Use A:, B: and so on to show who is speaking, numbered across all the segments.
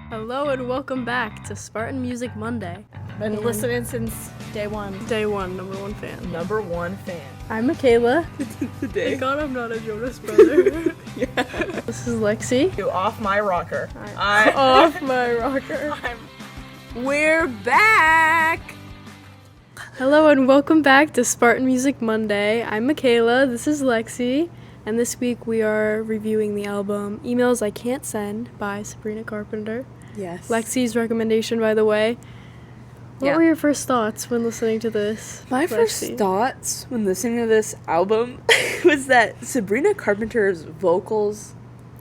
A: Hello and welcome back to Spartan Music Monday.
B: Been listening since day one.
A: Day one, number one fan.
B: Number one fan.
A: I'm Mikayla.
B: Today.
A: Thank God I'm not a Jonas brother.
B: Yeah.
A: This is Lexi.
B: You off my rocker.
A: Off my rocker.
B: We're back!
A: Hello and welcome back to Spartan Music Monday. I'm Mikayla. This is Lexi. And this week we are reviewing the album Emails I Can't Send by Sabrina Carpenter.
B: Yes.
A: Lexi's recommendation, by the way. What were your first thoughts when listening to this?
B: My first thoughts when listening to this album was that Sabrina Carpenter's vocals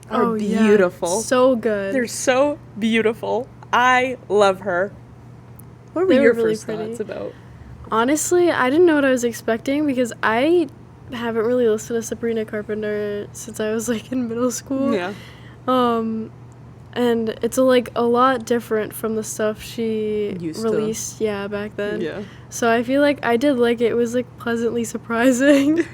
B: are beautiful.
A: Yeah. So good.
B: They're so beautiful. I love her. What were your first thoughts about?
A: Honestly, I didn't know what I was expecting because I haven't really listened to Sabrina Carpenter since I was in middle school.
B: Yeah.
A: And it's a lot different from the stuff she released back then.
B: Yeah.
A: So I feel like I did like it. It was pleasantly surprising.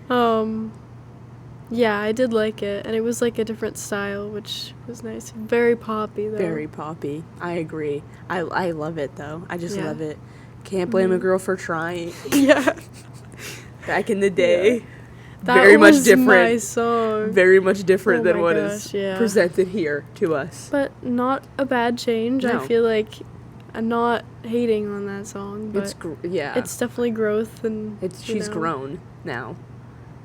A: Yeah, I did like it, and it was a different style, which was nice. Very poppy though.
B: Very poppy. I agree. I love it though. I just love it. Can't blame a girl for trying.
A: Yeah.
B: Back in the day.
A: Yeah. That
B: very
A: was
B: much different.
A: My song.
B: Very much different than what is
A: presented
B: here to us.
A: But not a bad change.
B: No.
A: I feel like I'm not hating on that song, but it's definitely growth, and
B: she's grown now,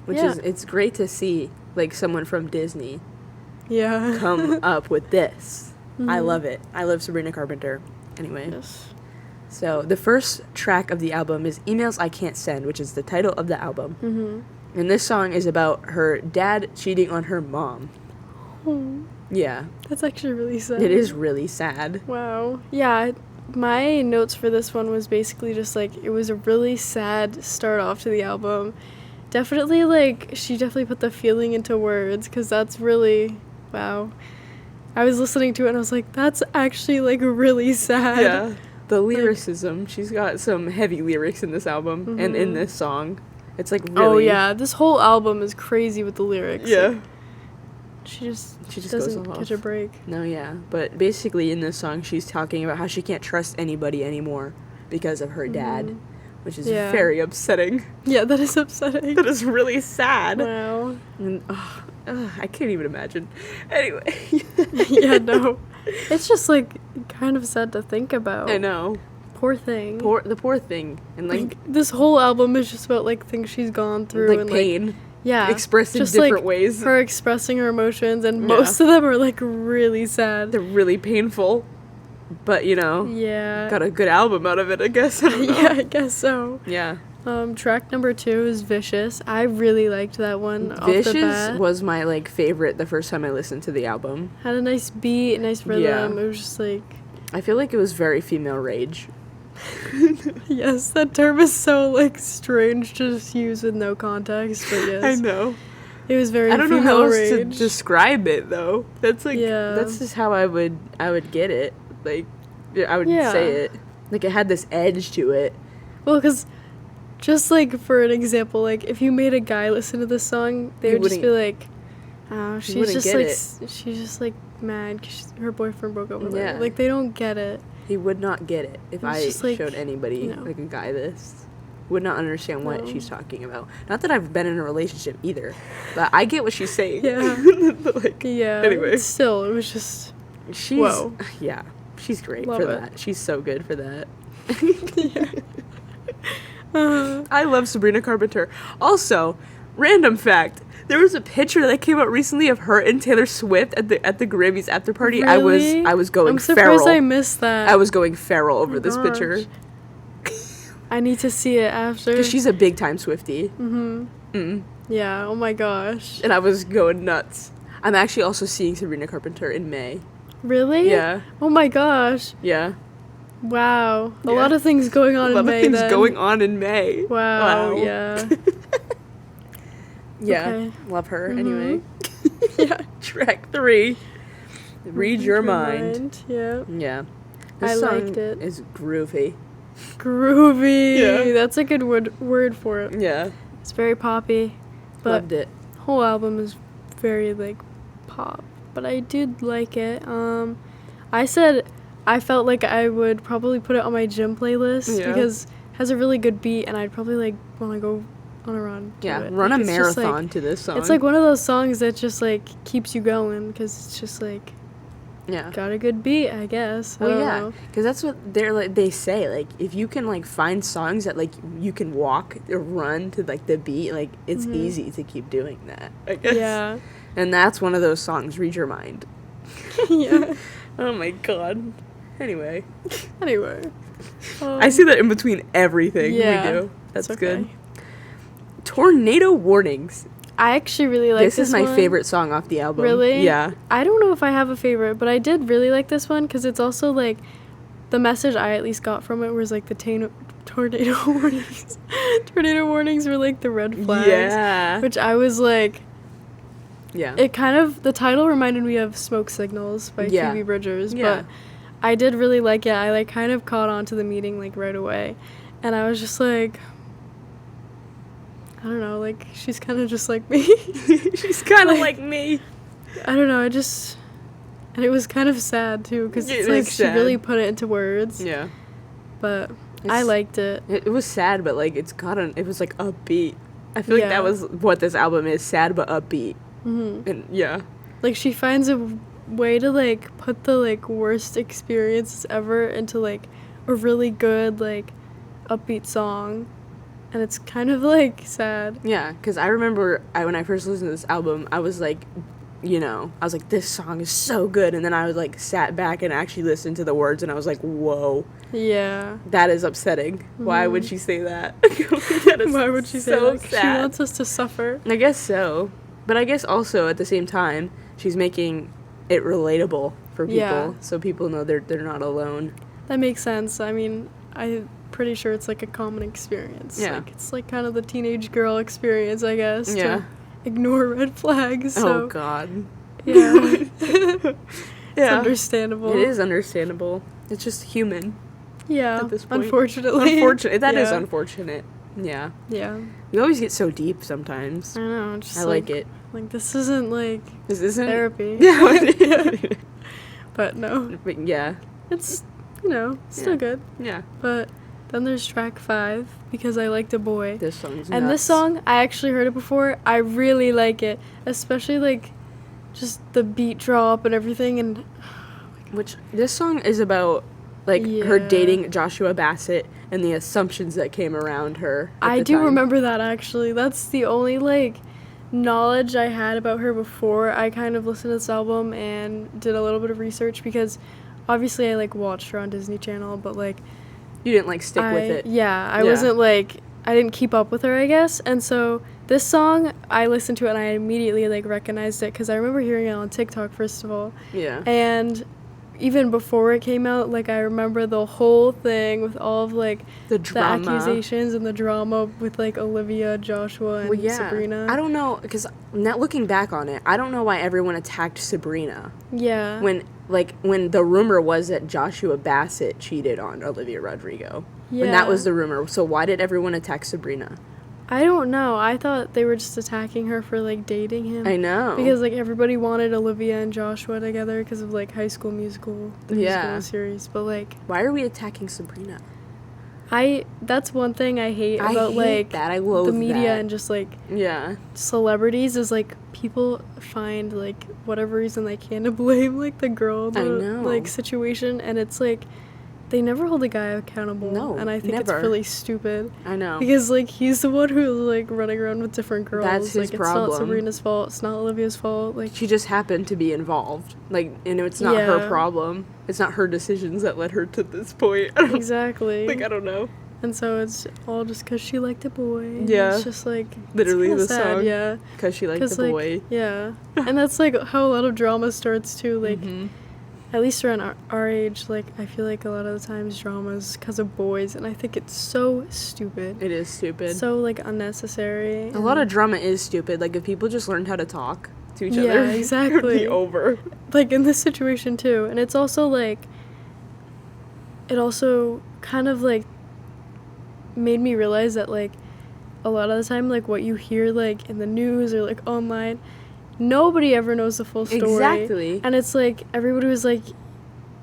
B: which is it's great to see someone from Disney come up with this. Mm-hmm. I love it. I love Sabrina Carpenter. Anyway.
A: Yes.
B: So the first track of the album is Emails I Can't Send, which is the title of the album.
A: Mm-hmm.
B: And this song is about her dad cheating on her mom.
A: Oh.
B: Yeah.
A: That's actually really sad.
B: It is really sad.
A: Wow. Yeah, my notes for this one was basically just it was a really sad start off to the album. Definitely she definitely put the feeling into words, because that's really, wow. I was listening to it and I was like, that's actually really sad.
B: Yeah. The lyricism, she's got some heavy lyrics in this album and in this song. It's really...
A: Oh yeah, this whole album is crazy with the lyrics.
B: Yeah.
A: She just doesn't catch a break.
B: No, yeah. But basically in this song, she's talking about how she can't trust anybody anymore because of her dad, which is very upsetting.
A: Yeah, that is upsetting.
B: That is really sad.
A: Wow.
B: And, I can't even imagine. Anyway.
A: Yeah, no. It's just kind of sad to think about.
B: I know.
A: Poor thing.
B: The poor thing. And
A: this whole album is just about things she's gone through and
B: pain.
A: Yeah.
B: Expressed in different ways.
A: Her expressing her emotions, and most of them are really sad.
B: They're really painful. But got a good album out of it, I guess. I don't know.
A: Yeah, I guess so.
B: Yeah.
A: Track number 2 is Vicious. I really liked that one.
B: Vicious
A: off the bat.
B: Was my favorite the first time I listened to the album.
A: Had a nice beat, nice rhythm.
B: Yeah.
A: It was just
B: I feel like it was very female rage.
A: Yes, that term is so strange to just use with no context, but yes.
B: I know.
A: It was very female rage.
B: I don't know how else to describe it though. That's that's just how I would get it. I would say it. It had this edge to it.
A: Well, because just for an example, if you made a guy listen to this song, they would just be oh, she's just she's just mad because her boyfriend broke up with her. They don't get it.
B: He would not get it if I showed anybody, a guy this. Would not understand what she's talking about. Not that I've been in a relationship either, but I get what she's saying.
A: Yeah.
B: Anyway.
A: Still, it was just...
B: Whoa. Yeah. She's great for that. She's so good for that. I love Sabrina Carpenter. Also, random fact. There was a picture that came out recently of her and Taylor Swift at the Grammys after party.
A: Really?
B: I was going feral.
A: I'm surprised I missed that.
B: I was going feral over this picture.
A: I need to see it after.
B: Because she's a big time Swiftie.
A: Yeah, oh my gosh.
B: And I was going nuts. I'm actually also seeing Sabrina Carpenter in May.
A: Really?
B: Yeah.
A: Oh my gosh.
B: Yeah.
A: Wow. A lot of things going on in May then.
B: A lot of things going on in May.
A: Wow. Yeah.
B: Yeah. Okay. Love her. Anyway. Yeah. Track 3. Read Your Mind.
A: Yeah.
B: Yeah.
A: This song liked it.
B: Is groovy.
A: Groovy. Yeah. That's a good word for it.
B: Yeah.
A: It's very poppy. But
B: loved it.
A: The whole album is very pop. But I did like it. I said I felt like I would probably put it on my gym playlist because it has a really good beat, and I'd probably, like, want to go on a run.
B: Yeah, run a marathon to this song.
A: It's, like, one of those songs that just, like, keeps you going because it's just, like, got a good beat, I guess.
B: Well, yeah, because that's what they say. Like, if you can, like, find songs that, like, you can walk or run to, like, the beat, like, it's easy to keep doing that, I guess. Yeah. And that's one of those songs, Read Your Mind.
A: Yeah.
B: Oh, my God. Anyway.
A: I
B: see that in between everything we do. That's okay. Good. Tornado Warnings.
A: I actually really like this one.
B: This is my favorite song off the album.
A: Really?
B: Yeah.
A: I don't know if I have a favorite, but I did really like this one because it's also, like, the message I at least got from it was, like, the tornado warnings. Tornado warnings were, like, the red flags. Yeah. Which I was, like... Yeah. It kind of... The title reminded me of Smoke Signals by Phoebe Bridgers, but I did really like it. I, like, kind of caught on to the meaning, like, right away. And I was just, like... I don't know, like, she's kind of just like me.
B: She's kind of like me.
A: I don't know, and it was kind of sad, too, because it's like, she really put it into words. Yeah. But I liked it.
B: It was sad, but, like, it was, like, upbeat. I feel like that was what this album is, sad but upbeat. Mm-hmm. And,
A: like, she finds a way to, like, put the, like, worst experiences ever into, like, a really good, like, upbeat song. And it's kind of, like, sad.
B: Yeah, because I remember when I first listened to this album, I was like, this song is so good. And then I was, like, sat back and actually listened to the words, and I was like, whoa. Yeah. That is upsetting. Mm-hmm. Why would she say that?
A: Why would she say that? Sad. She wants us to suffer.
B: I guess so. But I guess also, at the same time, she's making it relatable for people, so people know they're not alone.
A: That makes sense. I mean, pretty sure it's like a common experience. Yeah. Like, it's like kind of the teenage girl experience, I guess. Yeah. To ignore red flags. So.
B: Oh, God.
A: Yeah. It's understandable.
B: It is understandable. It's just human.
A: Yeah.
B: At this point.
A: Unfortunately.
B: That is unfortunate. Yeah. Yeah. We always get so deep sometimes.
A: I know. Just
B: I like it.
A: Like, this isn't therapy.
B: Yeah.
A: But no.
B: But yeah.
A: It's, still good. Yeah. But then there's track 5, Because I Liked a Boy.
B: This song's
A: And
B: nuts.
A: this song, I actually heard it before. I really like it. Especially, like, just the beat drop and everything. And
B: which, this song is about, like, her dating Joshua Bassett and the assumptions that came around her at
A: I
B: the
A: do
B: time.
A: remember that, actually. That's the only, like, knowledge I had about her before I kind of listened to this album and did a little bit of research, because obviously I, like, watched her on Disney Channel, but, like,
B: you didn't, like, stick with it.
A: Yeah, I wasn't, like, I didn't keep up with her, I guess. And so this song, I listened to it and I immediately, like, recognized it, because I remember hearing it on TikTok, first of all. Yeah. And even before it came out, like, I remember the whole thing with all of, like, the accusations and the drama with, like, Olivia, Joshua, and Sabrina.
B: I don't know, because now looking back on it, I don't know why everyone attacked Sabrina.
A: Yeah.
B: When the rumor was that Joshua Bassett cheated on Olivia Rodrigo. Yeah. When that was the rumor. So why did everyone attack Sabrina?
A: I don't know. I thought they were just attacking her for, like, dating him.
B: I know.
A: Because, like, everybody wanted Olivia and Joshua together because of, like, High School Musical, the musical series. But, like,
B: why are we attacking Sabrina?
A: That's one thing I hate about, like,
B: that. I loathe
A: the media
B: that.
A: And just, like, celebrities is, like, people find, like, whatever reason they can to blame, like, the girl, like, situation. And it's, like, they never hold the guy accountable. No, and I think it's really stupid.
B: I know.
A: Because, like, he's the one who's, like, running around with different girls.
B: That's his problem.
A: It's not Sabrina's fault. It's not Olivia's fault. Like,
B: she just happened to be involved. Like, and it's not her problem. It's not her decisions that led her to this point.
A: Exactly.
B: Like, I don't know.
A: And so it's all just because she liked a boy.
B: Yeah.
A: It's just, like,
B: literally the
A: sad,
B: song.
A: Yeah.
B: Because she liked a boy.
A: Like, yeah. And that's, like, how a lot of drama starts, too. Like, at least around our age, like, I feel like a lot of the times drama's because of boys, and I think it's so stupid.
B: It is stupid.
A: So, like, unnecessary.
B: A lot of drama is stupid. Like, if people just learned how to talk to each other,
A: yeah, exactly.
B: it would be over.
A: Like, in this situation, too. And it's also, like, it also kind of, like, made me realize that, like, a lot of the time, like, what you hear, like, in the news or, like, online, nobody ever knows the full story.
B: Exactly.
A: And it's, like, everybody was, like,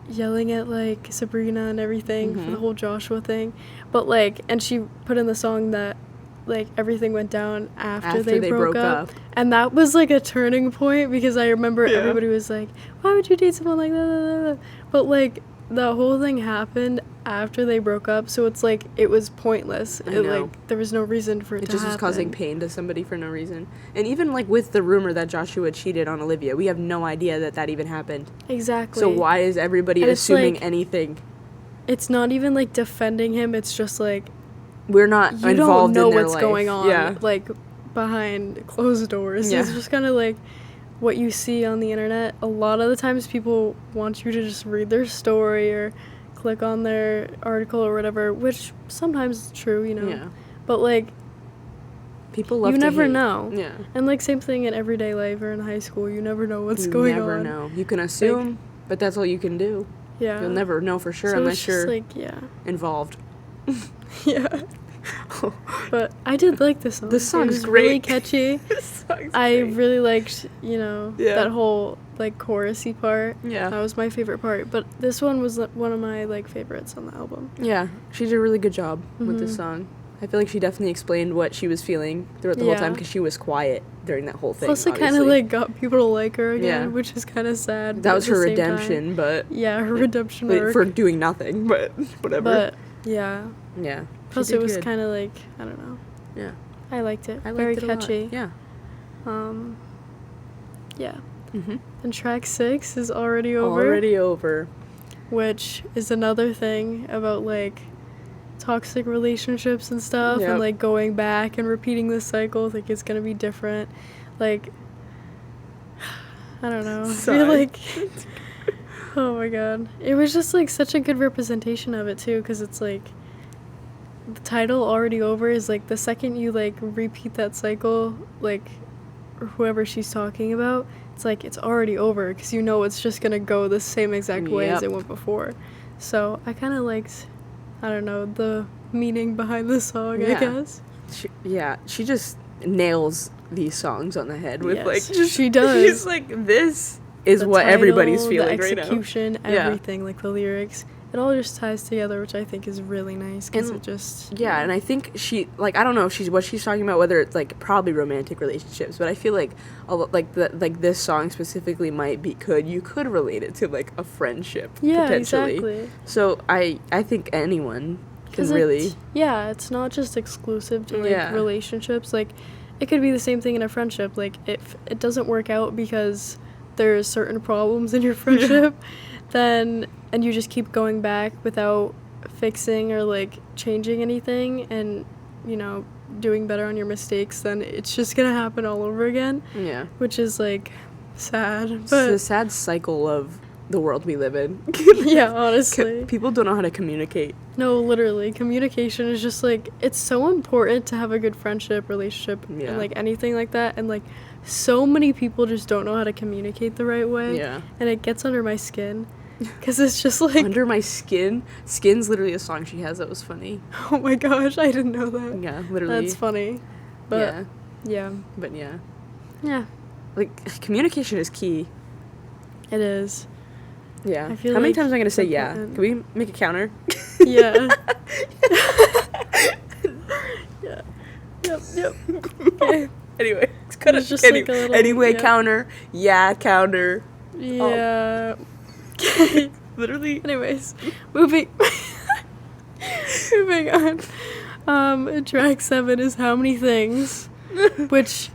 A: yelling at, like, Sabrina and everything for the whole Joshua thing. But, like, and she put in the song that, like, everything went down after they broke up. And that was, like, a turning point because I remember everybody was like, why would you date someone like that? But, like, the whole thing happened after they broke up, so it's like it was pointless. Like there was no reason for it to happen. It just was causing
B: pain to somebody for no reason. And even like with the rumor that Joshua cheated on Olivia, we have no idea that even happened.
A: Exactly.
B: So why is everybody assuming anything?
A: It's not even like defending him. It's just like
B: we're not involved in their life. You don't know what's
A: going on, like behind closed doors. It's just kind of like what you see on the internet. A lot of the times people want you to just read their story or click on their article or whatever, which sometimes is true, you know. Yeah. But like
B: people love
A: you
B: to
A: never
B: hate.
A: know.
B: Yeah.
A: And like same thing in everyday life or in high school, you never know what's going on.
B: You never know. You can assume, like, but that's all you can do.
A: Yeah.
B: You'll never know for sure unless you're
A: like,
B: involved.
A: Yeah. But I did like this song.
B: This song's
A: great.
B: Really
A: catchy. I really liked, you know, that whole like chorusy part. Yeah. That was my favorite part. But this one was one of my like favorites on the album.
B: Yeah. She did a really good job with this song. I feel like she definitely explained what she was feeling throughout the whole time because she was quiet during that whole thing.
A: Plus, it kind of like got people to like her again, which is kind of sad.
B: That was her redemption, but
A: her redemption arc
B: for doing nothing, but whatever.
A: But yeah. Plus, it was kind of like, I don't know.
B: Yeah.
A: I liked it. Very catchy.
B: Yeah.
A: Yeah. And track 6 is Already Over. Which is another thing about, like, toxic relationships and stuff. And, like, going back and repeating this cycle. I think it's going to be different. Like, I don't know. I feel like... Oh, my God. It was just, like, such a good representation of it, too. Because it's, like... The title Already Over is like the second you like repeat that cycle, like whoever she's talking about, it's like it's already over because you know it's just gonna go the same exact way as it went before. So I kind of liked, I don't know, the meaning behind the song. I guess.
B: She just nails these songs on the head with like
A: she does.
B: She's like, this is the what title, everybody's feeling right now.
A: The execution, everything, like the lyrics. It all just ties together, which I think is really nice because it just...
B: Yeah, and I think she... Like, I don't know if what she's talking about, whether it's, like, probably romantic relationships, but I feel like, this song specifically you could relate it to, like, a friendship, potentially. Exactly. So, I think anyone can really...
A: It's not just exclusive to, like, relationships. Like, it could be the same thing in a friendship. Like, if it doesn't work out because there's certain problems in your friendship, then... And you just keep going back without fixing or, like, changing anything and, you know, doing better on your mistakes, then it's just gonna happen all over again. Yeah. Which is, like, sad. But it's
B: the sad cycle of the world we live in.
A: Yeah, honestly.
B: People don't know how to communicate.
A: No, literally. Communication is just, like, it's so important to have a good friendship, relationship, and, like, anything like that. And, like, so many people just don't know how to communicate the right way. Yeah. And it gets under my skin. Because it's just like...
B: Under My Skin? Skin's literally a song she has that was funny.
A: Oh my gosh, I didn't know that.
B: Yeah, literally.
A: That's funny. But, yeah.
B: But, yeah.
A: Yeah.
B: Like, communication is key.
A: It is.
B: Yeah. I feel How many times am I going to say important. Can we make a counter?
A: Yeah. Yeah. Yep. Okay.
B: Anyway, it's kind of just like a little... Anyway, counter. Yeah, counter.
A: Yeah.
B: Literally.
A: Anyways, moving on. Track 7 is How Many Things, which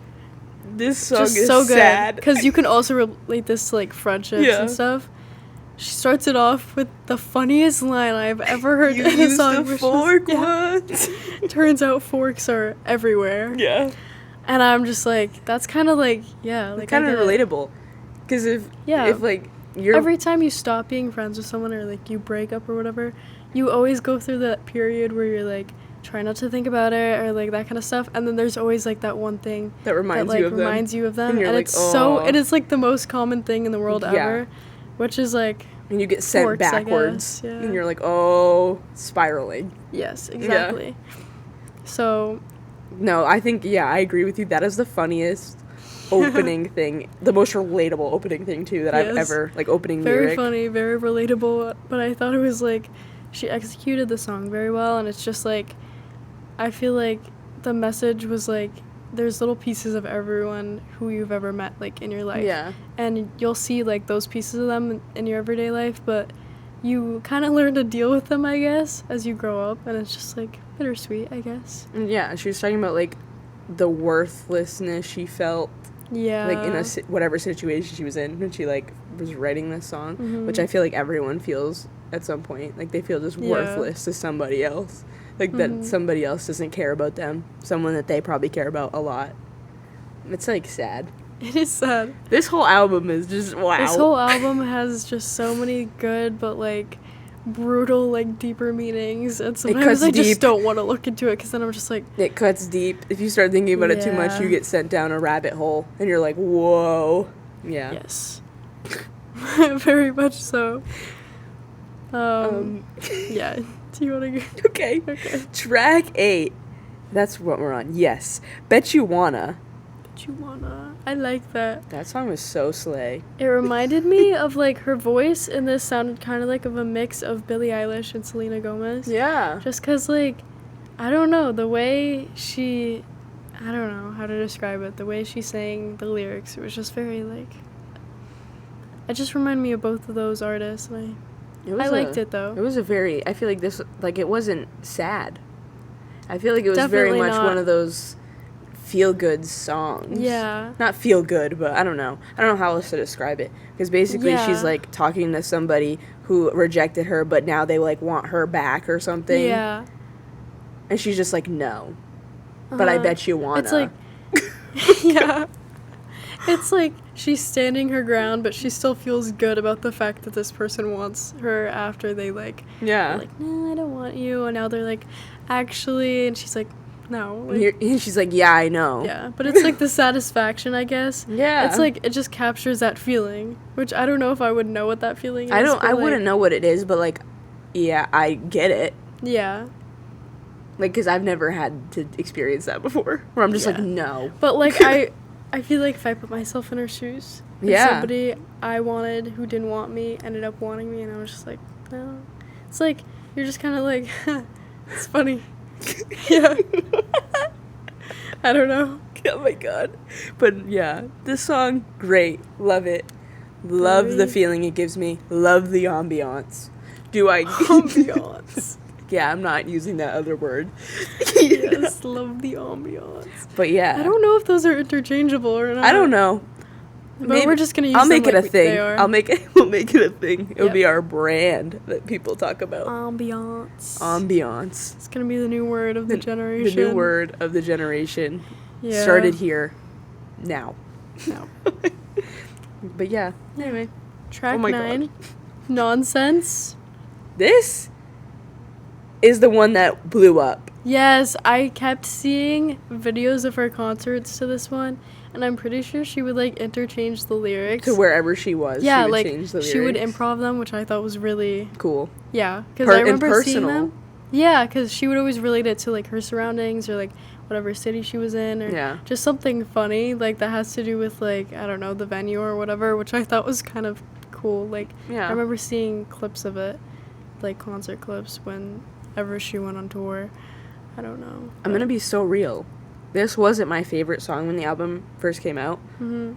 B: this song is so good sad
A: because you can also relate this to like friendships and stuff. She starts it off with the funniest line I've ever heard in a song.
B: The fork
A: Turns out forks are everywhere.
B: Yeah.
A: And I'm just like, that's kind of like like
B: kind of relatable, because if like.
A: Every time you stop being friends with someone or, like, you break up or whatever, you always go through that period where you're, like, try not to think about it or, like, that kind of stuff. And then there's always, like, that one thing
B: that reminds
A: you of them. And like, it's, like, the most common thing in the world ever, which is, like...
B: And you get sent forks, backwards. And you're like, oh, spiraling.
A: Yes, exactly. Yeah. So...
B: No, I think, I agree with you. That is the funniest opening thing, the most relatable opening thing too that I've ever, like, opening
A: very
B: lyric.
A: Very funny, very relatable, but I thought it was like she executed the song very well, and it's just like I feel like the message was like there's little pieces of everyone who you've ever met, like, in your life.
B: Yeah.
A: And you'll see, like, those pieces of them in your everyday life, but you kind of learn to deal with them, I guess, as you grow up, and it's just, like, bittersweet, I guess.
B: Yeah, she was talking about, like, the worthlessness she felt.
A: Yeah.
B: Like, in whatever situation she was in when she, like, was writing this song,
A: Mm-hmm.
B: which I feel like everyone feels at some point. Like, they feel just worthless to somebody else. Like, that somebody else doesn't care about them. Someone that they probably care about a lot. It's, like, sad.
A: It is sad.
B: This whole album is just, wow.
A: This whole album has just so many good, but, like, brutal, like, deeper meanings. And sometimes I just don't want to look into it, because then I'm just like...
B: It cuts deep. If you start thinking about it too much, you get sent down a rabbit hole. And you're like, whoa. Yeah.
A: Yes. Very much so. Yeah. Do you want to go?
B: Okay. Track 8. That's what we're on. Yes. Bet You Wanna.
A: Bet You Wanna. I like that.
B: That song was so slay.
A: It reminded me of, like, her voice in this sounded kind of like of a mix of Billie Eilish and Selena Gomez.
B: Yeah.
A: Just because, like, I don't know, the way she... I don't know how to describe it. The way she sang the lyrics, it was just very, like... It just reminded me of both of those artists. I liked it, though.
B: It was a very... I feel like this... Like, it wasn't sad. I feel like it was
A: Definitely
B: very much
A: not.
B: one of those feel-good songs.
A: Yeah.
B: Not feel-good, but I don't know. I don't know how else to describe it. Because basically she's, like, talking to somebody who rejected her, but now they, like, want her back or something.
A: Yeah.
B: And she's just like, no. But I bet you wanna.
A: It's like... yeah. It's like she's standing her ground, but she still feels good about the fact that this person wants her after they, like...
B: Yeah.
A: Like, no, I don't want you. And now they're like, actually... And she's like, no. Like,
B: and she's like, yeah, I know.
A: yeah, but it's like the satisfaction, I guess.
B: Yeah.
A: It's like, it just captures that feeling, which I don't know if I would know what that feeling is.
B: I wouldn't know what it is, but, like, yeah, I get it.
A: Yeah.
B: Like, because I've never had to experience that before, where I'm just like, no.
A: But, like, I feel like if I put myself in her shoes, somebody I wanted who didn't want me ended up wanting me, and I was just like, no. It's like, you're just kind of like, it's funny. Yeah. I don't know.
B: Oh my god. But yeah, this song, great. Love it. Love the feeling it gives me. Love the ambiance.
A: Ambiance.
B: Yeah, I'm not using that other word.
A: Yes, love the ambiance.
B: But yeah.
A: I don't know if those are interchangeable or not.
B: I don't know.
A: But maybe we're just gonna use
B: I'll make
A: them
B: it
A: like
B: a thing. We'll make it a thing. It'll be our brand that people talk about. Ambiance.
A: It's gonna be the new word of the generation.
B: The new word of the generation.
A: Yeah.
B: Started here. Now.
A: No.
B: But yeah. Anyway.
A: Track 9. Nonsense.
B: This is the one that blew up.
A: Yes, I kept seeing videos of her concerts to this one, and I'm pretty sure she would, like, interchange the lyrics.
B: To wherever she was,
A: yeah,
B: she would
A: like,
B: change the lyrics.
A: she would improv them, which I thought was really...
B: cool.
A: Yeah, because I remember seeing them. Yeah, because she would always relate it to, like, her surroundings or, like, whatever city she was in or just something funny, like, that has to do with, like, I don't know, the venue or whatever, which I thought was kind of cool. Like, I remember seeing clips of it, like, concert clips whenever she went on tour. I don't know.
B: I'm gonna be so real. This wasn't my favorite song when the album first came out. Mm-hmm.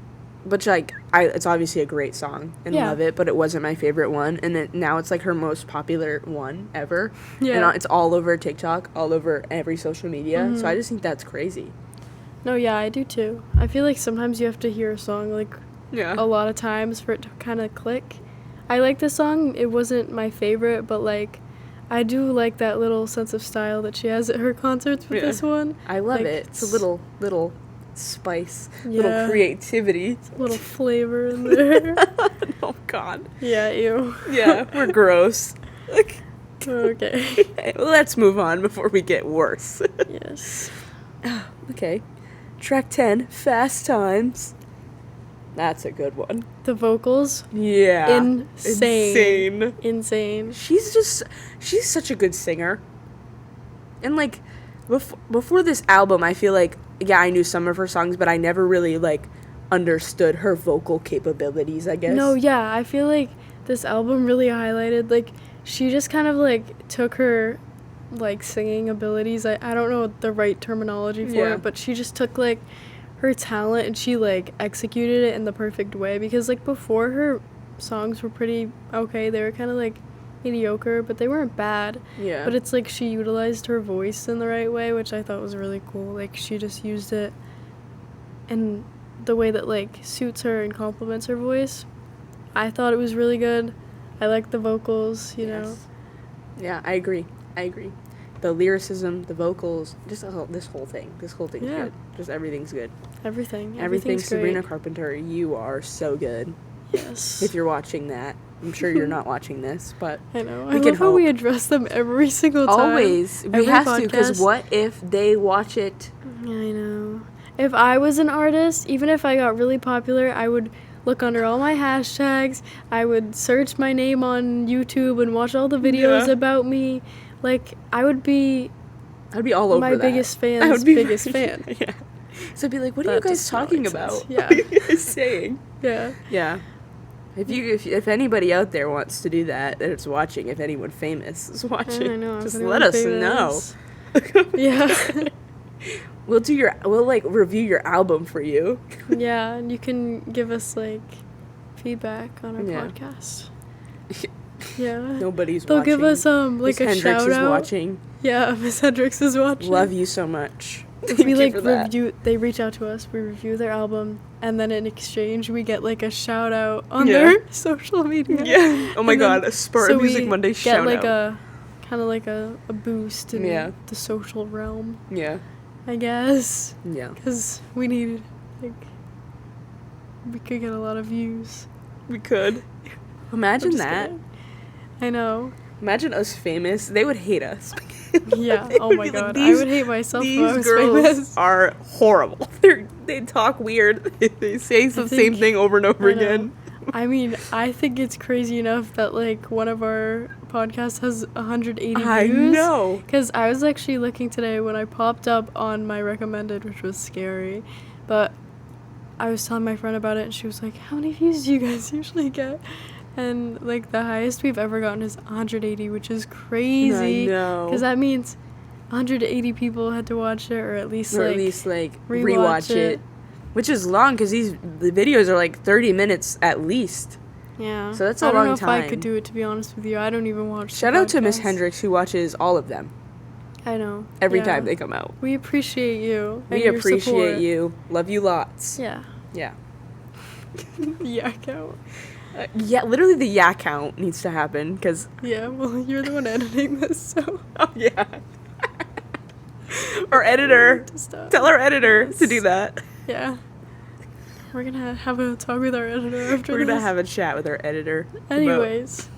B: Which, like, it's obviously a great song and love it, but it wasn't my favorite one. And now it's, like, her most popular one ever. Yeah. And it's all over TikTok, all over every social media. Mm-hmm. So I just think that's crazy.
A: No, yeah, I do too. I feel like sometimes you have to hear a song, like, a lot of times for it to kind of click. I like this song. It wasn't my favorite, but, like, I do like that little sense of style that she has at her concerts with this one.
B: I love it. It's a little spice, little creativity.
A: It's a little flavor in there.
B: Oh, God.
A: Yeah, ew.
B: Yeah, we're gross.
A: Okay.
B: Let's move on before we get worse.
A: Yes.
B: Okay. Track 10, Fast Times. That's a good one.
A: The vocals?
B: Yeah.
A: Insane.
B: She's such a good singer. And, like, before this album, I feel like, I knew some of her songs, but I never really, like, understood her vocal capabilities, I guess.
A: No, yeah, I feel like this album really highlighted, like, she just kind of, like, took her, like, singing abilities. I don't know the right terminology for it, but she just took, like, her talent and she, like, executed it in the perfect way. Because, like, before, her songs were pretty okay. They were kind of, like, mediocre, but they weren't bad.
B: Yeah.
A: But it's, like, she utilized her voice in the right way, which I thought was really cool. Like, she just used it in the way that, like, suits her and complements her voice. I thought it was really good. I liked the vocals, you know.
B: Yeah, I agree. The lyricism, the vocals, just this whole thing. This whole thing's good. Just everything's good. Everything Sabrina Carpenter, you are so good.
A: Yes.
B: If you're watching that. I'm sure you're not watching this, but
A: I know. I love how we address them every single time.
B: Always. We have to, because what if they watch it?
A: I know. If I was an artist, even if I got really popular, I would look under all my hashtags. I would search my name on YouTube and watch all the videos about me. Like, I'd be all over my biggest fan's biggest fan.
B: Yeah. So I'd be like, what are you guys talking about?
A: Yeah.
B: What are you guys saying?
A: Yeah.
B: Yeah. If anybody out there wants to do that, that is watching, if anyone famous is watching,
A: I know,
B: just let us know.
A: Yeah.
B: We'll like review your album for you.
A: Yeah, and you can give us like feedback on our podcast. Yeah.
B: Nobody's
A: They'll
B: watching.
A: They'll give us like
B: Miss
A: a shout out.
B: Is watching.
A: Yeah, Miss Hendricks is watching.
B: Love you so much.
A: We like review. They reach out to us. We review their album, and then in exchange, we get like a shout out on their social media.
B: Yeah. Oh my God, a Spartan Music Monday shout out.
A: Get like a kind of like a boost in the social realm.
B: Yeah.
A: I guess.
B: Yeah.
A: Because we could get a lot of views.
B: We could. Imagine that.
A: Kidding. I know.
B: Imagine us famous. They would hate us.
A: Yeah. Oh my God. I would hate myself if I was
B: girls
A: famous.
B: Are horrible. They talk weird. They say the same thing over and over again.
A: I mean, I think it's crazy enough that like one of our podcasts has 180 views.
B: I know.
A: Because I was actually looking today when I popped up on my recommended, which was scary, but I was telling my friend about it and she was like, how many views do you guys usually get? And like the highest we've ever gotten is 180, which is crazy.
B: I know.
A: Because that means 180 people had to watch it, or at least
B: rewatch it. Which is long, because the videos are like 30 minutes at least.
A: Yeah.
B: So that's a long time.
A: I don't know if I could do it, to be honest with you. I don't even watch
B: Shout out to Miss Hendricks, who watches all of them.
A: I know.
B: Every time they come out.
A: We appreciate you.
B: We appreciate you. Love you lots.
A: Yeah.
B: Yeah.
A: Yeah count.
B: Yeah, literally the yeah count needs to happen, because...
A: Yeah, well, you're the one editing this, so...
B: Oh, yeah. Our editor. Tell our editor to do that.
A: Yeah. We're gonna have a talk with our editor after
B: We're gonna have a chat with our editor.
A: Anyways,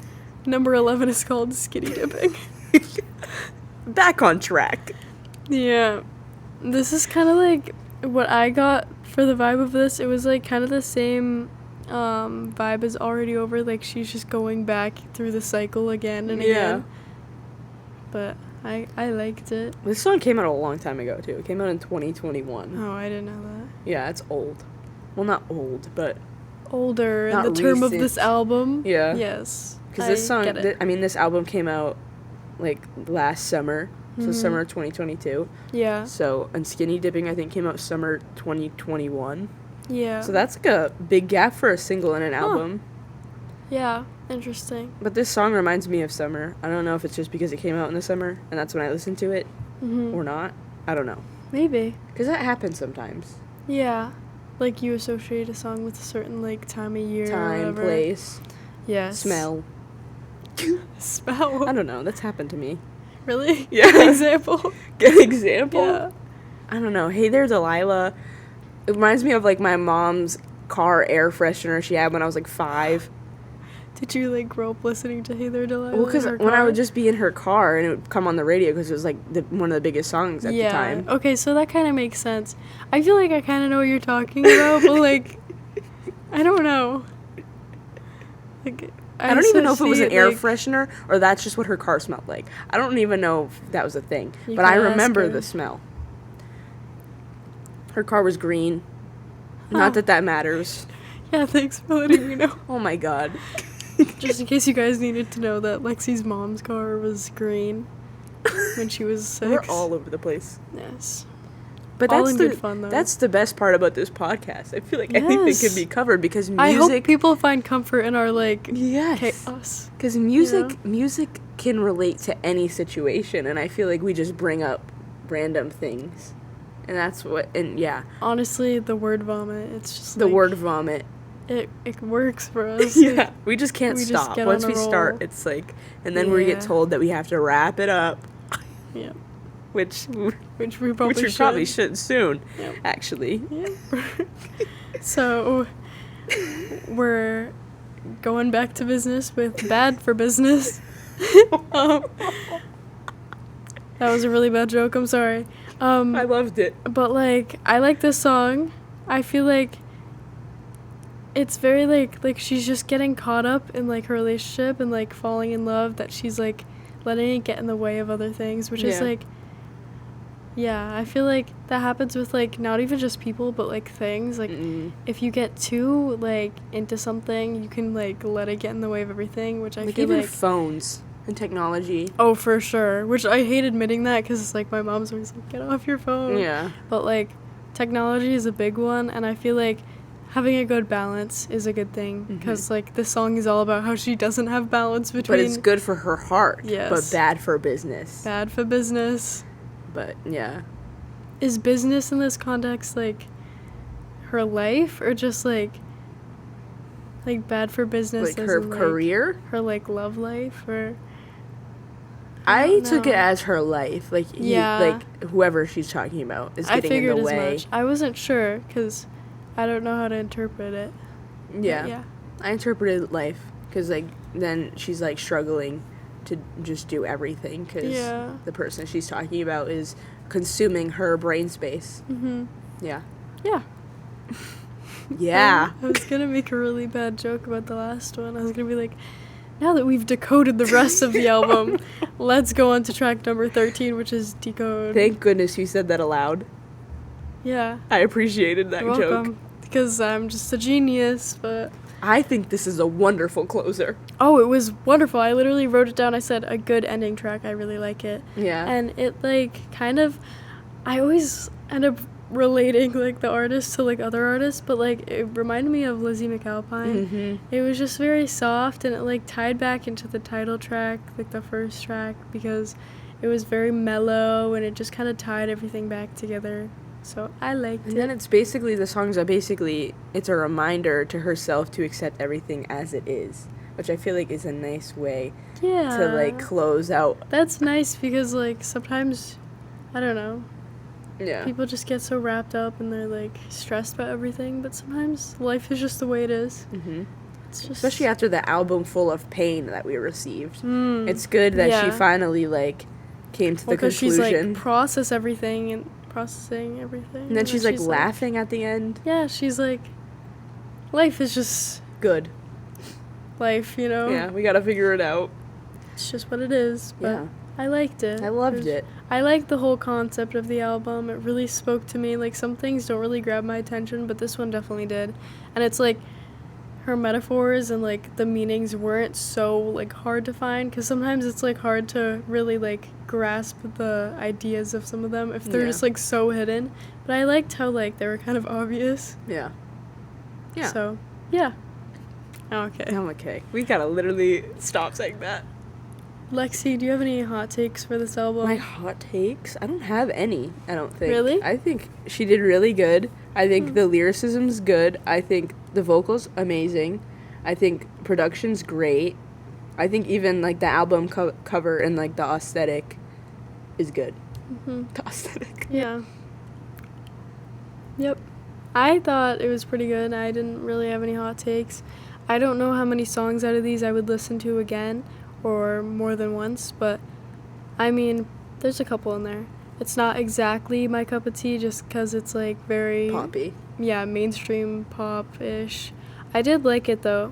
A: number 11 is called Skinny Dipping.
B: Back on track.
A: Yeah. This is kind of like what I got for the vibe of this. It was like kind of the same vibe as Already Over. Like she's just going back through the cycle again and again. But I liked it.
B: This song came out a long time ago, too. It came out in 2021.
A: Oh, I didn't know that.
B: Yeah, it's old. Well, not old, but...
A: Older in the term of this album.
B: Yeah.
A: Yes.
B: Because this song... this album came out, like, last summer. So summer of 2022.
A: Yeah.
B: So, and Skinny Dipping, I think, came out summer 2021.
A: Yeah.
B: So that's, like, a big gap for a single and an album.
A: Yeah. Interesting.
B: But this song reminds me of summer. I don't know if it's just because it came out in the summer and that's when I listened to it or not. I don't know.
A: Maybe.
B: Because that happens sometimes.
A: Yeah. Like you associate a song with a certain like time of year.
B: Time, place.
A: Yes.
B: Smell.
A: Smell?
B: I don't know. That's happened to me.
A: Really?
B: Yeah.
A: Get an example?
B: Get an example?
A: Yeah.
B: I don't know. Hey There Delilah. It reminds me of like my mom's car air freshener she had when I was like 5.
A: Did you, like, grow up listening to Hey There Delilah?
B: Well, because when I would just be in her car and it would come on the radio because it was, like, one of the biggest songs at the time.
A: Okay, so that kind of makes sense. I feel like I kind of know what you're talking about, but, like, I don't know. Like,
B: I don't even know if it was an air freshener or that's just what her car smelled like. I don't even know if that was a thing. But I remember the smell. Her car was green. Not that matters.
A: Yeah, thanks for letting me know.
B: Oh my god.
A: Just in case you guys needed to know that Lexi's mom's car was green when she was 6.
B: We're all over the place.
A: Yes.
B: But
A: all in good fun, though.
B: That's the best part about this podcast. I feel like anything can be covered because music...
A: I hope people find comfort in our,
B: yes.
A: chaos.
B: Because music can relate to any situation, and I feel like we just bring up random things. And that's what... And, yeah.
A: Honestly, the word vomit, it's just,
B: the word vomit.
A: It works for us.
B: Yeah. We just can't stop. Once we start, it's like... And then we get told that we have to wrap it up.
A: Yeah.
B: Which
A: we probably
B: should soon, actually.
A: Yep. So, we're going back to business with Bad for Business. That was a really bad joke, I'm sorry.
B: I loved it.
A: But, I like this song. I feel like it's very, like she's just getting caught up in, her relationship and, falling in love, that she's, letting it get in the way of other things, which is, yeah, I feel like that happens with, not even just people, but, things. If you get too, into something, you can, let it get in the way of everything, which I feel
B: even phones and technology.
A: Oh, for sure. Which I hate admitting that, because it's, my mom's always get off your phone.
B: Yeah.
A: But, technology is a big one, and I feel like having a good balance is a good thing, because, this song is all about how she doesn't have balance between...
B: But it's good for her heart.
A: Yes.
B: But bad for business.
A: Bad for business.
B: But, yeah.
A: Is business in this context, her life, or just, bad for business
B: her career?
A: Her, love life, or...
B: I took it as her life. Whoever she's talking about is getting in the way. I figured as much.
A: I wasn't sure, because I don't know how to interpret it.
B: Yeah. I interpreted life, because, then she's, struggling to just do everything, because the person she's talking about is consuming her brain space. Yeah.
A: Yeah.
B: Yeah.
A: I was gonna make a really bad joke about the last one. I was gonna be now that we've decoded the rest of the album, let's go on to track number 13, which is Decode.
B: Thank goodness you said that aloud.
A: Yeah.
B: I appreciated that
A: You're welcome,
B: joke.
A: Because I'm just a genius, but...
B: I think this is a wonderful closer.
A: Oh, it was wonderful. I literally wrote it down. I said, a good ending track. I really like it.
B: Yeah.
A: And it, kind of... I always end up relating, the artist to, other artists, but, it reminded me of Lizzie McAlpine. It was just very soft, and it, tied back into the title track, the first track, because it was very mellow, and it just kind of tied everything back together. So I liked it.
B: And then it's basically, the songs are basically, it's a reminder to herself to accept everything as it is, which I feel like is a nice way to, close out.
A: That's nice, because, sometimes, I don't know.
B: Yeah.
A: People just get so wrapped up and they're, stressed about everything, but sometimes life is just the way it is. It's just...
B: Especially after the album full of pain that we received. It's good that she finally, came to the conclusion.
A: She's, processing everything. And
B: then she's, laughing at the end.
A: Yeah, she's life is just...
B: good.
A: Life,
B: Yeah, we gotta figure it out.
A: It's just what it is, but...
B: Yeah.
A: I liked it.
B: I loved it.
A: I liked the whole concept of the album. It really spoke to me. Some things don't really grab my attention, but this one definitely did. And it's her metaphors and the meanings weren't so hard to find, because sometimes it's hard to really grasp the ideas of some of them if they're just so hidden. But I liked how they were kind of obvious.
B: Yeah.
A: So yeah. Okay.
B: I'm okay. We gotta literally stop saying that.
A: Lexi, do you have any hot takes for this album?
B: My hot takes? I don't have any, I don't think.
A: Really?
B: I think she did really good. I think the lyricism's good. I think the vocals, amazing. I think production's great. I think even, the album cover and, the aesthetic is good. The aesthetic.
A: Yeah. Yep. I thought it was pretty good. I didn't really have any hot takes. I don't know how many songs out of these I would listen to again, or more than once, but I mean, there's a couple in there. It's not exactly my cup of tea, just because it's very
B: poppy.
A: Yeah, mainstream pop-ish. I did like it though.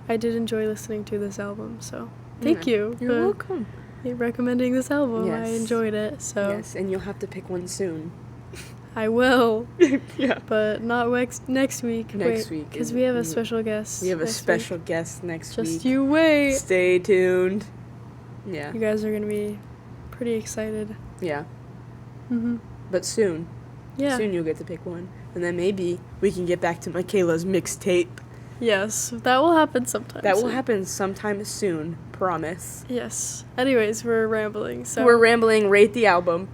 A: I did enjoy listening to this album, so thank you.
B: You're welcome.
A: Recommending this album.
B: Yes.
A: I enjoyed it. So
B: yes, and you'll have to pick one soon.
A: I will.
B: Yeah.
A: But not next week.
B: Next week.
A: Because we have a special guest.
B: We have a special guest next week.
A: Just you wait.
B: Stay tuned. Yeah.
A: You guys are going to be pretty excited.
B: Yeah.
A: Mm-hmm.
B: But soon.
A: Yeah.
B: Soon you'll get to pick one. And then maybe we can get back to Mikayla's mixtape.
A: Yes. That will happen sometime
B: That will happen sometime soon. Promise.
A: Yes. Anyways, we're rambling. So
B: we're rambling. Rate the album.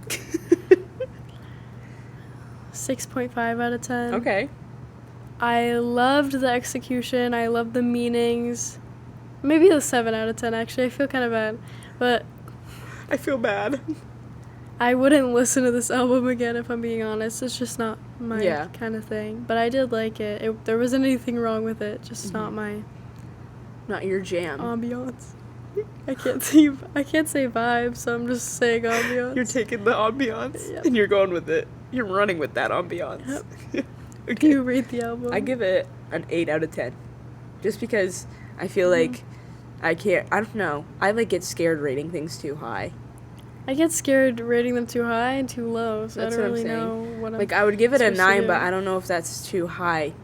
A: 6.5 out of 10.
B: Okay.
A: I loved the execution. I loved the meanings. Maybe a 7 out of 10, actually. I feel kind of bad. But
B: I feel bad.
A: I wouldn't listen to this album again, if I'm being honest. It's just not my kind of thing. But I did like it. There wasn't anything wrong with it. Just not
B: your jam.
A: Ambiance. I can't say vibe, so I'm just saying ambiance.
B: You're taking the ambiance,
A: yep.
B: And you're going with it. You're running with that ambiance.
A: Yep.
B: Okay.
A: Do you rate the album?
B: I give it an 8 out of 10. Just because I feel like I don't know. I get scared rating things too high.
A: I get scared rating them too high and too low, so
B: that's
A: I don't
B: what
A: really
B: I'm
A: know
B: saying.
A: what I'm
B: I would give it a 9,
A: do.
B: but I don't know if that's too high.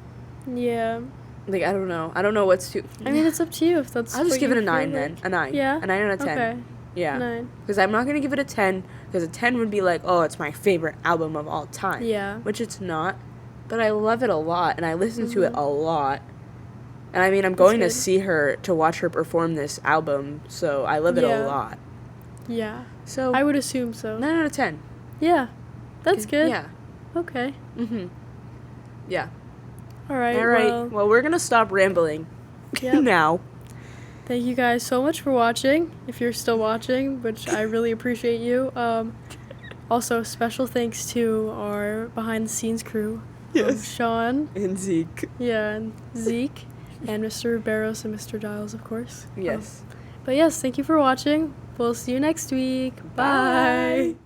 A: Yeah.
B: I don't know. I don't know what's too...
A: I mean, it's up to you if that's
B: I'll just give it a 9 then. A 9.
A: Yeah?
B: A 9 out of 10.
A: Okay.
B: Yeah.
A: 9.
B: Because I'm not going to give it a 10, because a 10 would be it's my favorite album of all time.
A: Yeah.
B: Which it's not. But I love it a lot, and I listen to it a lot. And I mean, I'm going to see her, to watch her perform this album, so I love it a lot.
A: Yeah.
B: So
A: I would assume so.
B: 9 out of 10.
A: Yeah. That's good.
B: Yeah.
A: Okay.
B: Mm-hmm. Yeah.
A: All right.
B: Well, we're going to stop rambling
A: yep.
B: now.
A: Thank you guys so much for watching, if you're still watching, which I really appreciate you. Also, special thanks to our behind-the-scenes crew.
B: Yes.
A: Sean.
B: And Zeke.
A: Yeah, and Zeke. And Mr. Barros and Mr. Giles, of course.
B: Yes.
A: But yes, thank you for watching. We'll see you next week. Bye.